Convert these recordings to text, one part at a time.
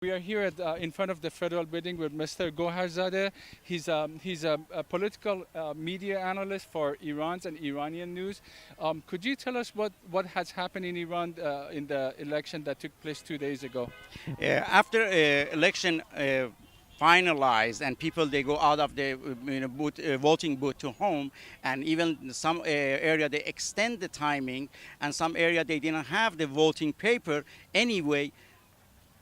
We are here in front of the federal building with Mr. Goharzad. He's a political media analyst for Iran's and Iranian news. Could you tell us what has happened in Iran in the election that took place 2 days ago? After election finalized and people they go out of the voting booth to home, and even some area they extend the timing, and some area they didn't have the voting paper anyway.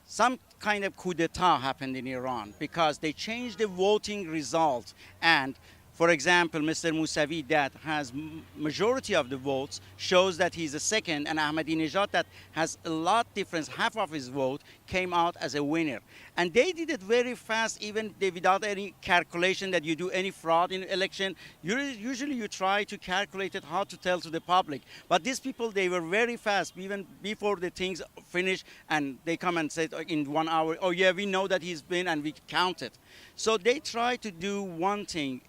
Some kind of coup d'etat happened in Iran because they changed the voting result. And for example, Mr. Mousavi, that has majority of the votes, shows that he's a second, and Ahmadinejad, that has a lot difference, half of his vote, came out as a winner. And they did it very fast, even without any calculation that you do any fraud in election. Usually you try to calculate it, how to tell to the public. But these people, they were very fast, even before the things finish, and they come and say in 1 hour, oh yeah, we know that he's been, and we count it. So they try to do one thing,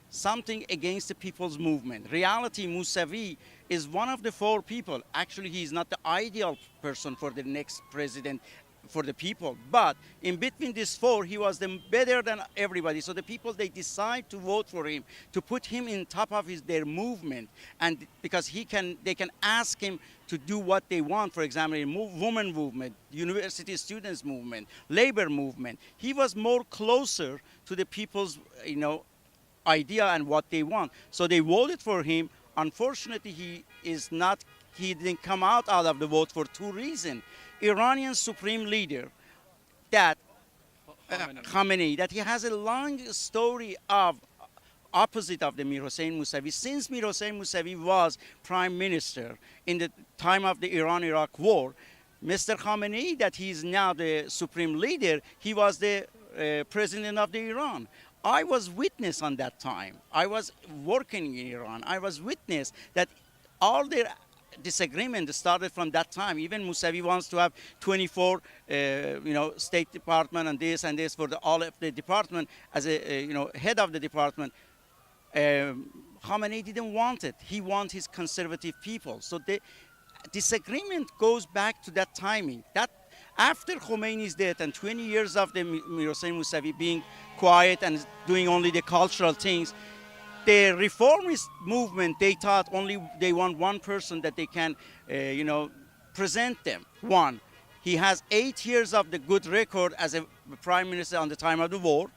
something against the people's movement. Reality, Mousavi is one of the four people. Actually, he's not the ideal person for the next president for the people. But in between these four, he was better than everybody. So the people, they decide to vote for him, to put him in top of their movement. And because they can ask him to do what they want. For example, in women movement, university students movement, labor movement. He was more closer to the people's, idea and what they want. So they voted for him. Unfortunately, he didn't come out of the vote for two reasons. Iranian supreme leader, that Khamenei, that he has a long story of opposite of the Mir Hossein Mousavi. Since Mir Hossein Mousavi was prime minister in the time of the Iran-Iraq war, Mr. Khamenei, that he is now the supreme leader, he was the president of the Iran. I was witness on that time. I was working in Iran. I was witness that all their disagreement started from that time. Even Mousavi wants to have 24, State Department and this for all of the department as a, head of the department. Khamenei didn't want it. He wants his conservative people. So the disagreement goes back to that timing. That after Khomeini's death and 20 years of the Mir Hossein Mousavi being quiet and doing only the cultural things, the reformist movement, they thought only they want one person that they can, present them. One, he has 8 years of the good record as a prime minister on the time of the war.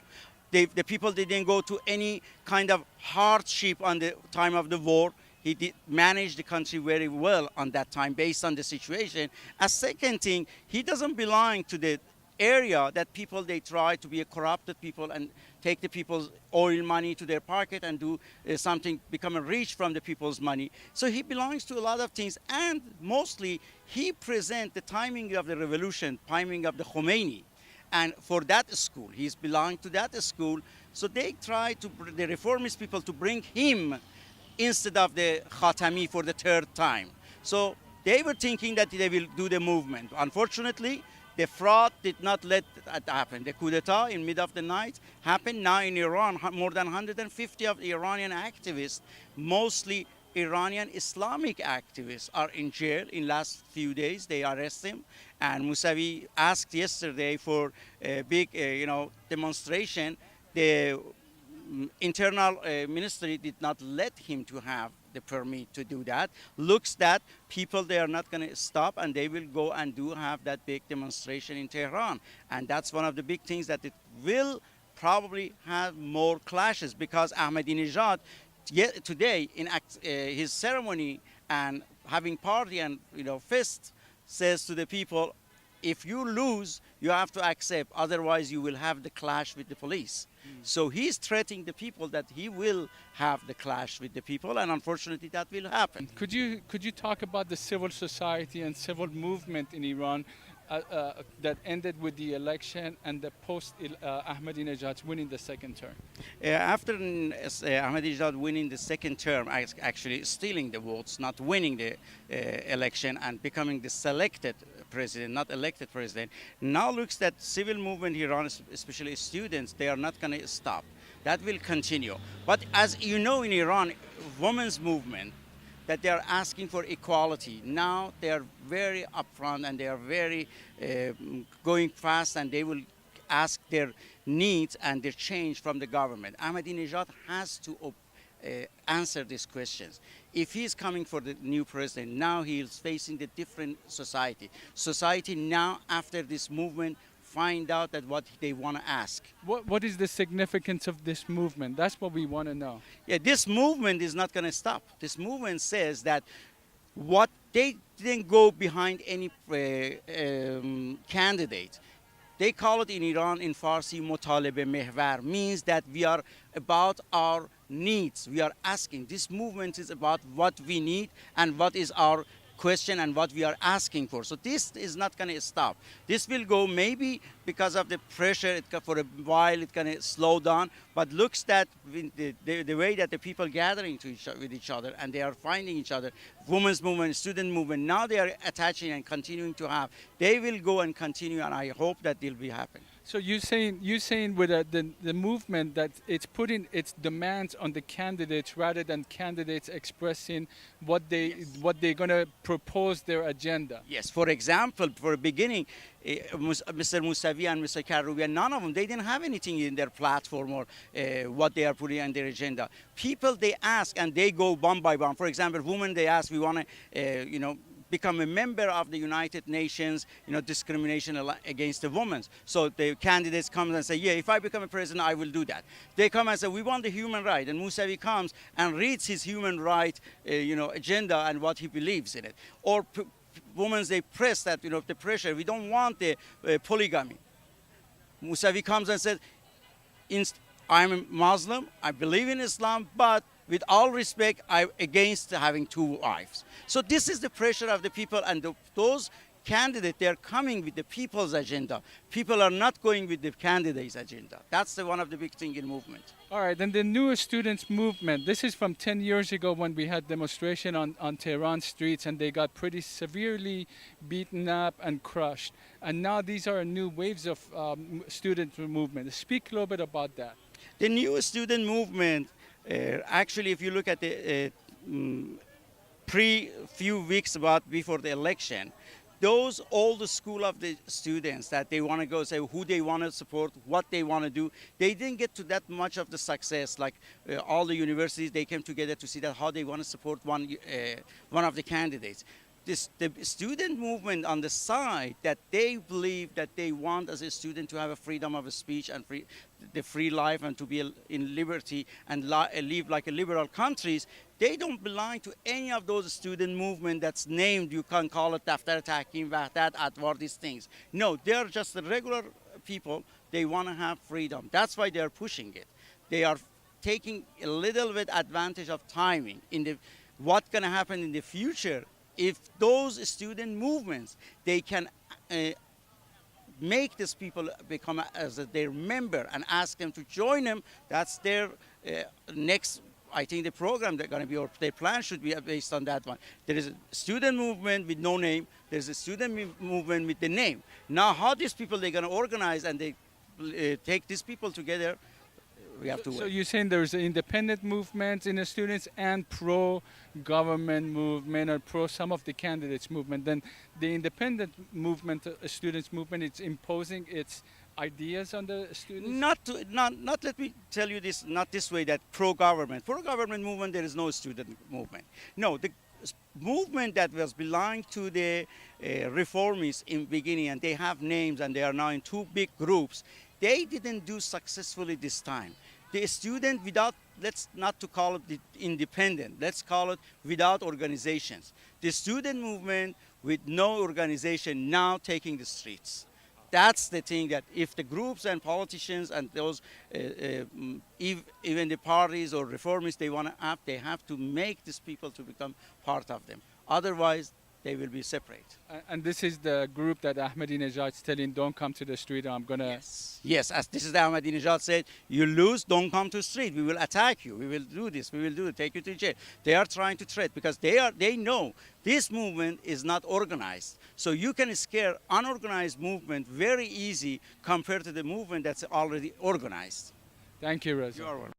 The people didn't go to any kind of hardship on the time of the war. He did manage the country very well on that time based on the situation. A second thing, he doesn't belong to the area that people, they try to be a corrupted people and take the people's oil money to their pocket and do something, become rich from the people's money. So he belongs to a lot of things, and mostly he presents the timing of the revolution, timing of the Khomeini. And for that school, he's belonged to that school. So they try to, the reformist people, to bring him instead of the Khatami for the third time. So they were thinking that they will do the movement. Unfortunately, the fraud did not let that happen. The coup d'etat in mid of the night happened. Now in Iran, more than 150 of the Iranian activists, mostly Iranian Islamic activists, are in jail. In last few days, they arrest him. And Mousavi asked yesterday for a big, demonstration. The internal ministry did not let him to have the permit to do that. Looks that people, they are not going to stop, and they will go and have that big demonstration in Tehran. And that's one of the big things, that it will probably have more clashes, because Ahmadinejad today in his ceremony and having party and fest, says to the people, if you lose, you have to accept, otherwise you will have the clash with the police. So he's threatening the people that he will have the clash with the people, and unfortunately that will happen. Could you talk about the civil society and civil movement in Iran that ended with the election and the post Ahmadinejad winning the second term? After Ahmadinejad winning the second term, actually stealing the votes, not winning the election and becoming the selected president, not elected president, now looks that civil movement in Iran, especially students, they are not going to stop. That will continue. But as you know, in Iran, women's movement, that they are asking for equality. Now they are very upfront and they are very going fast, and they will ask their needs and their change from the government. Ahmadinejad has to answer these questions. If he's coming for the new president, now he is facing the different society. Society now, after this movement, find out that what they want to ask. What is the significance of this movement? That's what we want to know. Yeah, this movement is not going to stop. This movement says that what they didn't go behind any candidate. They call it in Iran, in Farsi, mutalebe mehvar, means that we are about our needs. We are asking. This movement is about what we need and what is our question and what we are asking for. So this is not going to stop. This will go, maybe because of the pressure, for a while it's going to slow down, but looks that the way that the people gathering with each other and they are finding each other, women's movement, student movement, now they are attaching and continuing to have, they will go and continue, and I hope that will be happening. So you're saying with the movement that it's putting its demands on the candidates rather than candidates expressing what they're going to propose their agenda. Yes. For example, for a beginning, Mr. Mousavi and Mr. Karoubian, none of them, they didn't have anything in their platform or what they are putting on their agenda. People, they ask and they go one by one. For example, women, they ask, we want to, become a member of the United Nations, discrimination against the women. So the candidates come and say, yeah, if I become a president, I will do that. They come and say, we want the human right. And Mousavi comes and reads his human right, agenda and what he believes in it. Or women, they press that, the pressure. We don't want the polygamy. Mousavi comes and says, I'm a Muslim, I believe in Islam, but with all respect, I'm against having two wives. So this is the pressure of the people, and those candidates, they're coming with the people's agenda. People are not going with the candidate's agenda. That's one of the big things in movement. All right, then the new students movement, this is from 10 years ago when we had demonstration on Tehran streets and they got pretty severely beaten up and crushed. And now these are new waves of student movement. Speak a little bit about that. The new student movement, actually, if you look at the few weeks before the election, those all the school of the students that they want to go say who they want to support, what they want to do, they didn't get to that much of the success. Like all the universities, they came together to see that how they want to support one of the candidates. The student movement on the side that they believe that they want as a student to have a freedom of speech and the free life and to be in liberty and live like a liberal countries, they don't belong to any of those student movement that's named. You can call it Daftar Tahkim, Wahdat, Adwar, these things. No, they're just the regular people. They want to have freedom. That's why they're pushing it. They are taking a little bit advantage of timing in what's going to happen in the future. If those student movements, they can make these people become as their member and ask them to join them, that's their next, I think the program they're going to be, or their plan should be based on that one. There is a student movement with no name. There's a student movement with the name. Now how these people, they're going to organize and they take these people together, we have to wait. So you're saying there's an independent movement in the students and pro-government movement or pro some of the candidates movement. Then the independent movement, students movement, it's imposing its ideas on the students? Not let me tell you this, not this way, that pro-government. Pro-government movement, there is no student movement. No, the movement that was belonging to the reformists in beginning, and they have names and they are now in two big groups, they didn't do successfully this time. The student without, let's not to call it the independent, let's call it without organizations. The student movement with no organization now taking the streets. That's the thing, that if the groups and politicians and those, even the parties or reformists they have to make these people to become part of them. Otherwise, they will be separate. And this is the group that Ahmadinejad is telling, don't come to the street, I'm going to... Yes, as this is the Ahmadinejad said, you lose, don't come to the street. We will attack you. We will do this. We will do it. Take you to jail. They are trying to threat because they know this movement is not organized. So you can scare unorganized movement very easy compared to the movement that's already organized. Thank you, Reza. You are welcome.